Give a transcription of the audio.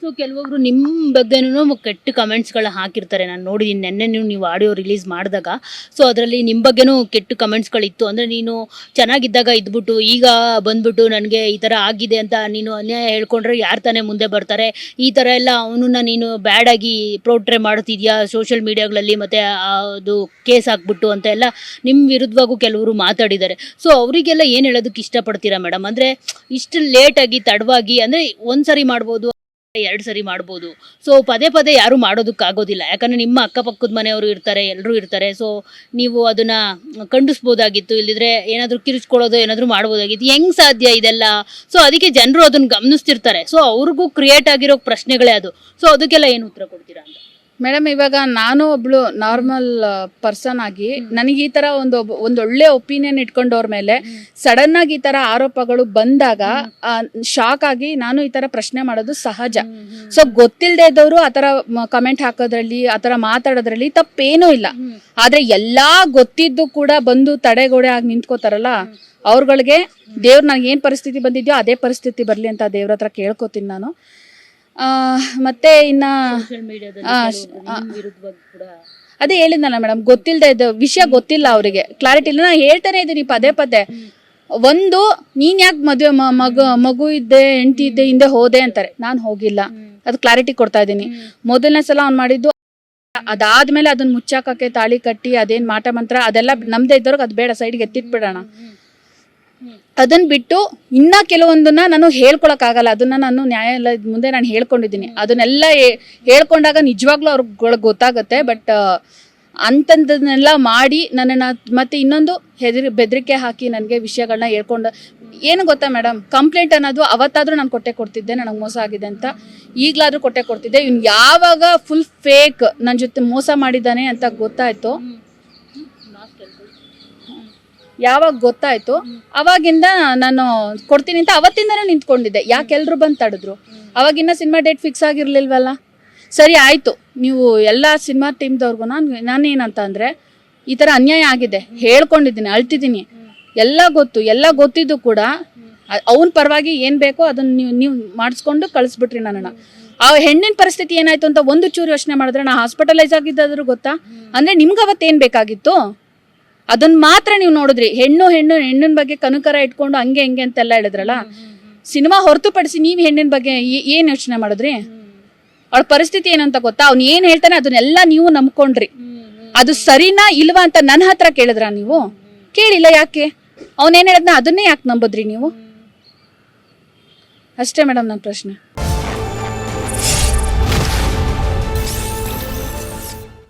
So ಕೆಲವೊಬ್ರು ನಿಮ್ಮ ಬಗ್ಗೆನೂ ಕೆಟ್ಟ ಕಮೆಂಟ್ಸ್ಗಳ ಹಾಕಿರ್ತಾರೆ. ನಾನು ನೋಡಿದ್ದೀನಿ ನೆನ್ನೆ ನೀವು ಆಡಿಯೋ ರಿಲೀಸ್ ಮಾಡಿದಾಗ. ಸೊ ಅದರಲ್ಲಿ ನಿಮ್ಮ ಬಗ್ಗೆನೂ ಕೆಟ್ಟ ಕಮೆಂಟ್ಸ್ಗಳಿತ್ತು. ಅಂದರೆ ನೀನು ಚೆನ್ನಾಗಿದ್ದಾಗ ಇದ್ಬಿಟ್ಟು ಈಗ ಬಂದ್ಬಿಟ್ಟು ನನಗೆ ಈ ಥರ ಆಗಿದೆ ಅಂತ ನೀನು ಅನ್ಯಾಯ ಹೇಳ್ಕೊಂಡ್ರೆ ಯಾರು ತಾನೇ ಮುಂದೆ ಬರ್ತಾರೆ, ಈ ಥರ ಎಲ್ಲ ಅವನನ್ನ ನೀನು ಬ್ಯಾಡಾಗಿ ಪ್ರೋಟ್ರೆ ಮಾಡ್ತಿದ್ಯಾ ಸೋಷಿಯಲ್ ಮೀಡಿಯಾಗಳಲ್ಲಿ, ಮತ್ತು ಅದು ಕೇಸ್ ಹಾಕ್ಬಿಟ್ಟು ಅಂತ ಎಲ್ಲ ನಿಮ್ಮ ವಿರುದ್ಧವಾಗೂ ಕೆಲವರು ಮಾತಾಡಿದ್ದಾರೆ. ಸೊ ಅವರಿಗೆಲ್ಲ ಏನು ಹೇಳೋದಕ್ಕೆ ಇಷ್ಟಪಡ್ತೀರಾ ಮೇಡಮ್? ಅಂದರೆ ಇಷ್ಟು ಲೇಟಾಗಿ ತಡವಾಗಿ, ಅಂದರೆ ಒಂದು ಸರಿ ಮಾಡ್ಬೋದು, 2 ಸರಿ ಮಾಡ್ಬೋದು. ಸೊ ಪದೇ ಪದೇ ಯಾರು ಮಾಡೋದಕ್ಕಾಗೋದಿಲ್ಲ, ಯಾಕಂದರೆ ನಿಮ್ಮ ಅಕ್ಕಪಕ್ಕದ ಮನೆಯವರು ಇರ್ತಾರೆ, ಎಲ್ಲರೂ ಇರ್ತಾರೆ. ಸೊ ನೀವು ಅದನ್ನ ಖಂಡಿಸ್ಬೋದಾಗಿತ್ತು, ಇಲ್ಲಿದ್ರೆ ಏನಾದರೂ ಕಿರಿಚ್ಕೊಳ್ಳೋದು ಏನಾದರೂ ಮಾಡ್ಬೋದಾಗಿತ್ತು. ಹೆಂಗ್ ಸಾಧ್ಯ ಇದೆಲ್ಲ? ಸೊ ಅದಕ್ಕೆ ಜನರು ಅದನ್ನ ಗಮನಿಸ್ತಿರ್ತಾರೆ. ಸೊ ಅವ್ರಿಗೂ ಕ್ರಿಯೇಟ್ ಆಗಿರೋ ಪ್ರಶ್ನೆಗಳೇ ಅದು. ಸೊ ಅದಕ್ಕೆಲ್ಲ ಏನು ಉತ್ತರ ಕೊಡ್ತೀರಾ ಅಂತ? ಮೇಡಮ್, ಇವಾಗ ನಾನು ಒಬ್ಳು ನಾರ್ಮಲ್ ಪರ್ಸನ್ ಆಗಿ ನನಗೆ ಈ ತರ ಒಂದೊಳ್ಳೆ ಒಪಿನಿಯನ್ ಇಟ್ಕೊಂಡವ್ರ ಮೇಲೆ ಸಡನ್ ಆಗಿ ಈ ತರ ಆರೋಪಗಳು ಬಂದಾಗ ಶಾಕ್ ಆಗಿ ನಾನು ಈ ತರ ಪ್ರಶ್ನೆ ಮಾಡೋದು ಸಹಜ. ಸೊ ಗೊತ್ತಿಲ್ಲದೆ ಇದ್ದವರು ಆತರ ಕಮೆಂಟ್ ಹಾಕೋದ್ರಲ್ಲಿ, ಆತರ ಮಾತಾಡೋದ್ರಲ್ಲಿ ತಪ್ಪೇನೂ ಇಲ್ಲ. ಆದ್ರೆ ಎಲ್ಲಾ ಗೊತ್ತಿದ್ದು ಕೂಡ ಬಂದು ತಡೆಗೋಡೆ ಆಗಿ ನಿಂತ್ಕೋತಾರಲ್ಲ, ಅವ್ರಗಳಿಗೆ ದೇವ್ರು ನನಗೆ ಏನ್ ಪರಿಸ್ಥಿತಿ ಬಂದಿದ್ಯೋ ಅದೇ ಪರಿಸ್ಥಿತಿ ಬರ್ಲಿ ಅಂತ ದೇವ್ರ ಹತ್ರ ಕೇಳ್ಕೊತೀನಿ ನಾನು. ಮತ್ತೆ ಇನ್ನ ಅದೇ ಹೇಳಿದ್ನಲ್ಲ ಮೇಡಮ್, ಗೊತ್ತಿಲ್ಲದೆ ಇದ್ದ ವಿಷಯ ಗೊತ್ತಿಲ್ಲ, ಅವರಿಗೆ ಕ್ಲಾರಿಟಿ ಇಲ್ಲ. ನಾನು ಹೇಳ್ತಾನೆ ಇದ್ದೀನಿ ಪದೇ ಪದೇ. ಒಂದು, ನೀನ್ ಯಾಕೆ ಮದುವೆ ಮಗು ಇದ್ದೆ, ಹೆಂಡತಿ ಇದ್ದೆ, ಹಿಂದೆ ಹೋದೆ ಅಂತಾರೆ. ನಾನು ಹೋಗಿಲ್ಲ, ಅದು ಕ್ಲಾರಿಟಿ ಕೊಡ್ತಾ ಇದ್ದೀನಿ. ಮೊದಲನೇ ಸಲ ಅವ್ನು ಮಾಡಿದ್ದು, ಅದಾದ್ಮೇಲೆ ಅದನ್ನ ಮುಚ್ಚಾಕಕ್ಕೆ ತಾಳಿ ಕಟ್ಟಿ ಅದೇನ್ ಮಾಟ ಮಂತ್ರ ಅದೆಲ್ಲ ನಮ್ದೇ ಇದ್ದವ್ರಿಗೆ ಅದು ಬೇಡ, ಸೈಡ್ಗೆ ಎತ್ತಿಟ್ಬಿಡೋಣ. ಅದನ್ನ ಬಿಟ್ಟು ಇನ್ನ ಕೆಲವೊಂದನ್ನ ನಾನು ಹೇಳ್ಕೊಳಕ್ ಆಗಲ್ಲ. ಅದನ್ನ ನಾನು ನ್ಯಾಯಾಲಯದ ಮುಂದೆ ನಾನು ಹೇಳ್ಕೊಂಡಿದ್ದೀನಿ. ಅದನ್ನೆಲ್ಲ ಹೇಳ್ಕೊಂಡಾಗ ನಿಜವಾಗ್ಲೂ ಅವ್ರಿಗೆ ಗೊತ್ತಾಗುತ್ತೆ. ಬಟ್ ಅಂತದನ್ನೆಲ್ಲ ಮಾಡಿ ನನ್ನನ್ನ ಮತ್ತೆ ಇನ್ನೊಂದು ಬೆದರಿಕೆ ಹಾಕಿ ನನಗೆ ವಿಷಯಗಳನ್ನ ಹೇಳ್ಕೊಂಡು, ಏನು ಗೊತ್ತಾ ಮೇಡಮ್, ಕಂಪ್ಲೇಂಟ್ ಅನ್ನೋದು ಅವತ್ತಾದ್ರೂ ನಾನು ಕೊಡ್ತಿದ್ದೆ, ನನಗೆ ಮೋಸ ಆಗಿದೆ ಅಂತ. ಈಗ್ಲಾದ್ರೂ ಕೊಡ್ತಿದ್ದೆ. ಇವ್ನು ಯಾವಾಗ ಫುಲ್ ಫೇಕ್ ನನ್ನ ಜೊತೆ ಮೋಸ ಮಾಡಿದ್ದಾನೆ ಅಂತ ಗೊತ್ತಾಯ್ತು, ಯಾವಾಗ ಗೊತ್ತಾಯ್ತು ಅವಾಗಿಂದ ನಾನು ಕೊಡ್ತೀನಿ ಅಂತ ಅವತ್ತಿಂದನೂ ನಿಂತ್ಕೊಂಡಿದ್ದೆ. ಯಾಕೆ ಎಲ್ರು ಬಂದು ತಡೆದ್ರು? ಅವಾಗಿನ್ನ ಸಿನಿಮಾ ಡೇಟ್ ಫಿಕ್ಸ್ ಆಗಿರ್ಲಿಲ್ವಲ್ಲ. ಸರಿ ಆಯ್ತು, ನೀವು ಎಲ್ಲ ಸಿನಿಮಾ ಟೀಮ್ದವ್ರಿಗೂ ನಾನೇನಂತ ಅಂದ್ರೆ, ಈ ತರ ಅನ್ಯಾಯ ಆಗಿದೆ, ಹೇಳ್ಕೊಂಡಿದ್ದೀನಿ, ಅಳ್ತಿದ್ದೀನಿ, ಎಲ್ಲ ಗೊತ್ತಿದ್ದು ಕೂಡ ಅವನ ಪರವಾಗಿ ಏನ್ ಬೇಕೋ ಅದನ್ನ ನೀವು ಮಾಡಿಸ್ಕೊಂಡು ಕಳಿಸ್ಬಿಟ್ರಿ ನನ್ನನ್ನ. ಆ ಹೆಣ್ಣಿನ ಪರಿಸ್ಥಿತಿ ಏನಾಯ್ತು ಅಂತ ಒಂದು ಚೂರು ಯೋಚನೆ ಮಾಡಿದ್ರೆ, ನಾ ಹಾಸ್ಪಿಟಲೈಸ್ ಆಗಿದ್ದಾದ್ರೂ ಗೊತ್ತಾ? ಅಂದ್ರೆ ನಿಮ್ಗೆ ಅವತ್ತೇನ್ ಬೇಕಾಗಿತ್ತು ಅದನ್ನ ಮಾತ್ರ ನೀವು ನೋಡಿದ್ರಿ. ಹೆಣ್ಣಿನ ಬಗ್ಗೆ ಕನುಕರ ಇಟ್ಕೊಂಡು ಹಂಗೆ ಅಂತೆಲ್ಲ ಹೇಳಿದ್ರಲ್ಲ. ಸಿನಿಮಾ ಹೊರತುಪಡಿಸಿ ನೀವು ಹೆಣ್ಣಿನ ಬಗ್ಗೆ ಏನ್ ಯೋಚನೆ ಮಾಡಿದ್ರಿ? ಅವಳ ಪರಿಸ್ಥಿತಿ ಏನಂತ ಗೊತ್ತಾ? ಅವ್ನು ಏನ್ ಹೇಳ್ತಾನೆ ಅದನ್ನೆಲ್ಲ ನೀವು ನಂಬ್ಕೊಂಡ್ರಿ. ಅದು ಸರಿನಾ ಇಲ್ವಾ ಅಂತ ನನ್ನ ಹತ್ರ ಕೇಳಿದ್ರ? ನೀವು ಕೇಳಿಲ್ಲ. ಯಾಕೆ? ಅವನೇನ್ ಹೇಳದ್ನ ಅದನ್ನೇ ಯಾಕೆ ನಂಬುದ್ರಿ ನೀವು? ಅಷ್ಟೇ ಮೇಡಮ್ ನನ್ನ ಪ್ರಶ್ನೆ.